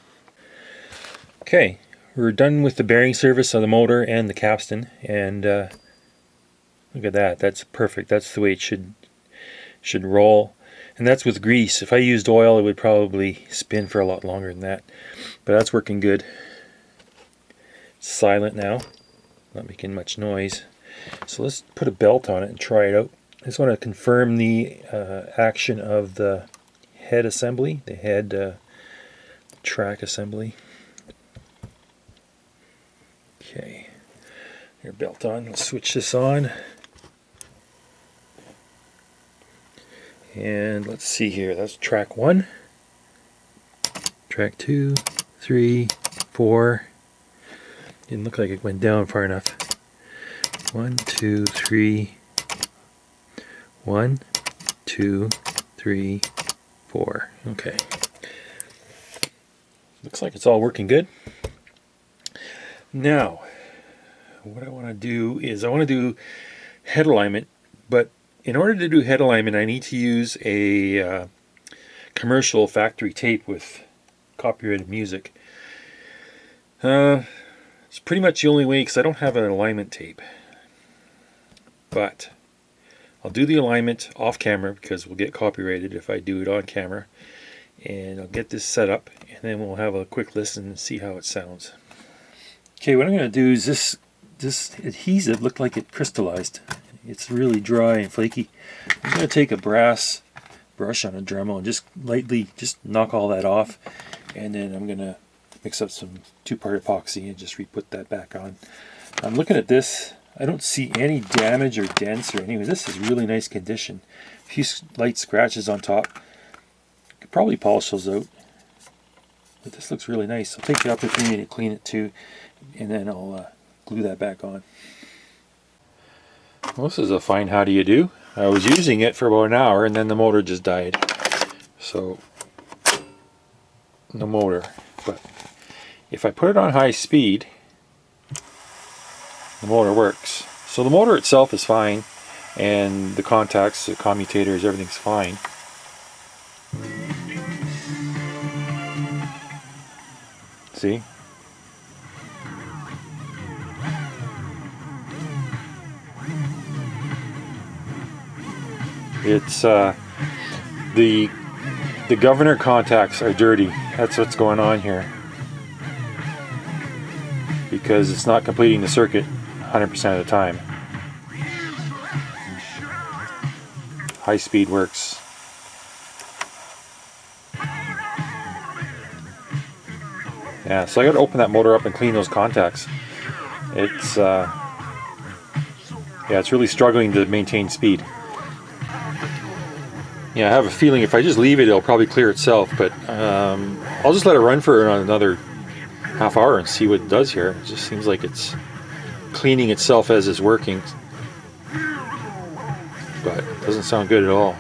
Okay, we're done with the bearing service on the motor and the capstan, and look at that. That's perfect. That's the way it should roll. And that's with grease. If I used oil, it would probably spin for a lot longer than that. But that's working good. It's silent now, not making much noise. So let's put a belt on it and try it out. I just want to confirm the action of the head assembly, the head track assembly. Okay, your belt on. Let's switch this on. And let's see here, that's track 1, track 2, 3, 4. Didn't look like it went down far enough. 1, 2, 3. 1, 2, 3, 4. Okay. Looks like it's all working good. Now, what I want to do is I want to do head alignment, but in order to do head alignment, I need to use a commercial factory tape with copyrighted music. It's pretty much the only way because I don't have an alignment tape. But I'll do the alignment off camera because we'll get copyrighted if I do it on camera. And I'll get this set up and then we'll have a quick listen and see how it sounds. Okay, what I'm going to do is this adhesive looked like it crystallized. It's really dry and flaky. I'm going to take a brass brush on a Dremel and just lightly knock all that off, and then I'm going to mix up some 2-part epoxy and just re-put that back on. I'm looking at this. I don't see any damage or dents or anything. This is really nice condition. A few light scratches on top. Could probably polish those out. But this looks really nice. I'll take the opportunity to clean it too, and then I'll glue that back on. Well, this is a fine how do you do. I was using it for about an hour and then the motor just died. So, no motor. But if I put it on high speed, the motor works. So the motor itself is fine, and the contacts, the commutators, everything's fine. See? It's the governor contacts are dirty. That's what's going on here, because it's not completing the circuit 100% of the time. High speed works. Yeah, so I got to open that motor up and clean those contacts. It's yeah, it's really struggling to maintain speed. Yeah, I have a feeling if I just leave it, it'll probably clear itself, but I'll just let it run for another half hour and see what it does here. It just seems like it's cleaning itself as it's working, but it doesn't sound good at all.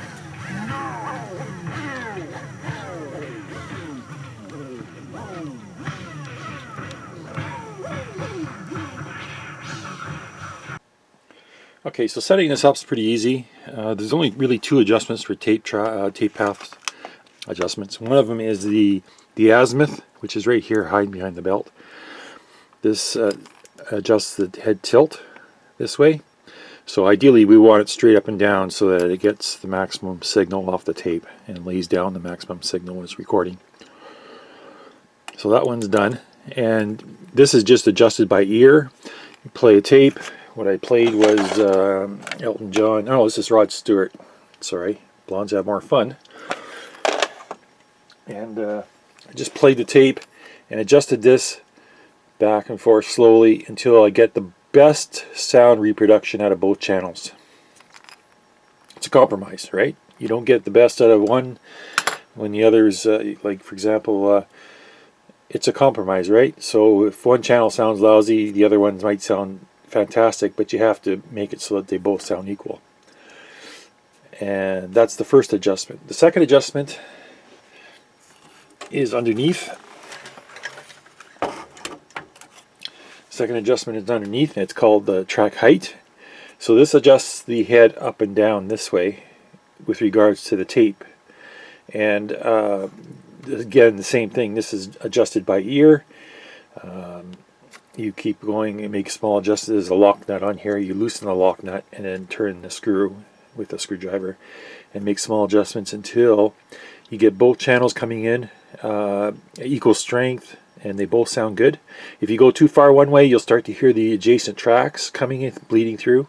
Okay, so setting this up is pretty easy. There's only really 2 adjustments for tape path adjustments. One of them is the azimuth, which is right here, hiding behind the belt. This adjusts the head tilt this way. So ideally we want it straight up and down so that it gets the maximum signal off the tape and lays down the maximum signal when it's recording. So that one's done, and this is just adjusted by ear. You play a tape. What I played was Elton John. Oh, this is Rod Stewart. Sorry, blondes have more fun. And I just played the tape and adjusted this back and forth slowly until I get the best sound reproduction out of both channels. It's a compromise, right? You don't get the best out of one when the others, like for example, it's a compromise, right? So if one channel sounds lousy, the other ones might sound fantastic, but you have to make it so that they both sound equal. And that's the first adjustment. The second adjustment is underneath. Second adjustment is underneath, and it's called the track height. So this adjusts the head up and down this way with regards to the tape. And again, the same thing. This is adjusted by ear. You keep going and make small adjustments. There's a lock nut on here. You loosen the lock nut and then turn the screw with a screwdriver and make small adjustments until you get both channels coming in equal strength and they both sound good. If you go too far one way, you'll start to hear the adjacent tracks coming in, bleeding through.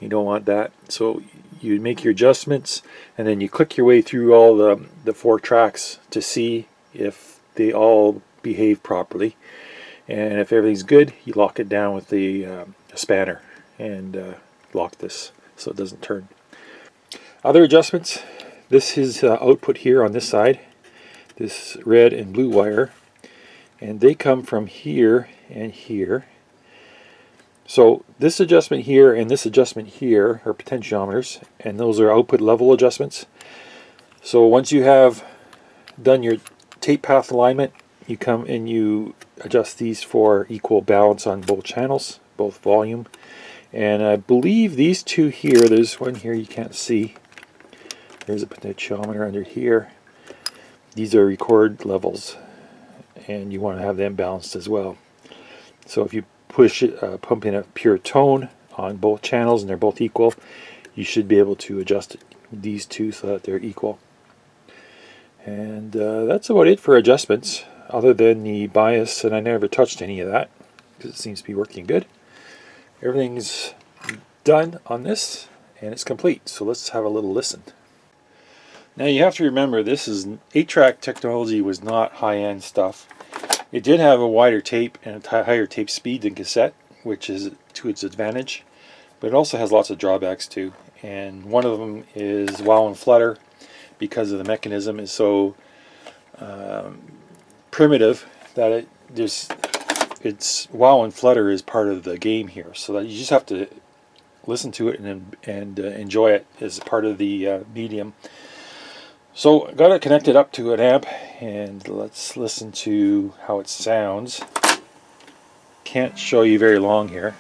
You don't want that. So you make your adjustments and then you click your way through all the 4 tracks to see if they all behave properly. And if everything's good, you lock it down with the spanner and lock this so it doesn't turn. Other adjustments, this is output here on this side, this red and blue wire, and they come from here and here. So this adjustment here and this adjustment here are potentiometers, and those are output level adjustments. So once you have done your tape path alignment, you come and you adjust these for equal balance on both channels, both volume. And I believe these two here, there's one here you can't see. There's a potentiometer under here. These are record levels, and you want to have them balanced as well. So if you push it, pump in a pure tone on both channels and they're both equal, you should be able to adjust these two so that they're equal. And that's about it for adjustments, other than the bias, and I never touched any of that because it seems to be working good. Everything's done on this and it's complete, so let's have a little listen. Now you have to remember, this is 8-track technology, was not high-end stuff. It did have a wider tape and a higher tape speed than cassette, which is to its advantage, but it also has lots of drawbacks too. And one of them is wow and flutter, because of the mechanism is so primitive that it's wow and flutter is part of the game here. So that you just have to listen to it and enjoy it as part of the medium. So got it connected up to an amp, and let's listen to how it sounds. Can't show you very long here.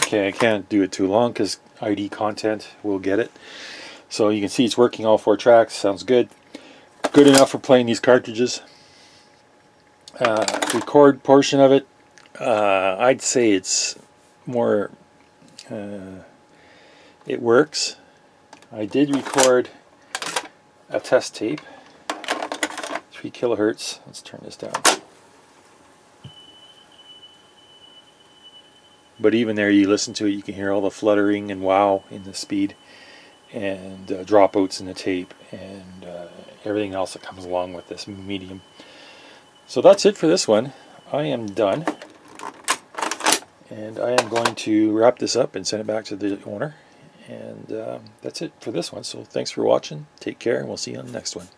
Okay, I can't do it too long because ID content will get it. So you can see it's working all 4 tracks. Sounds good. Good enough for playing these cartridges. Record portion of it, I'd say it's more, it works. I did record a test tape, 3 kilohertz. Let's turn this down. But even there, you listen to it, you can hear all the fluttering and wow in the speed, and dropouts in the tape, and everything else that comes along with this medium. So that's it for this one. I am done, and I am going to wrap this up and send it back to the owner. And that's it for this one. So thanks for watching. Take care, and we'll see you on the next one.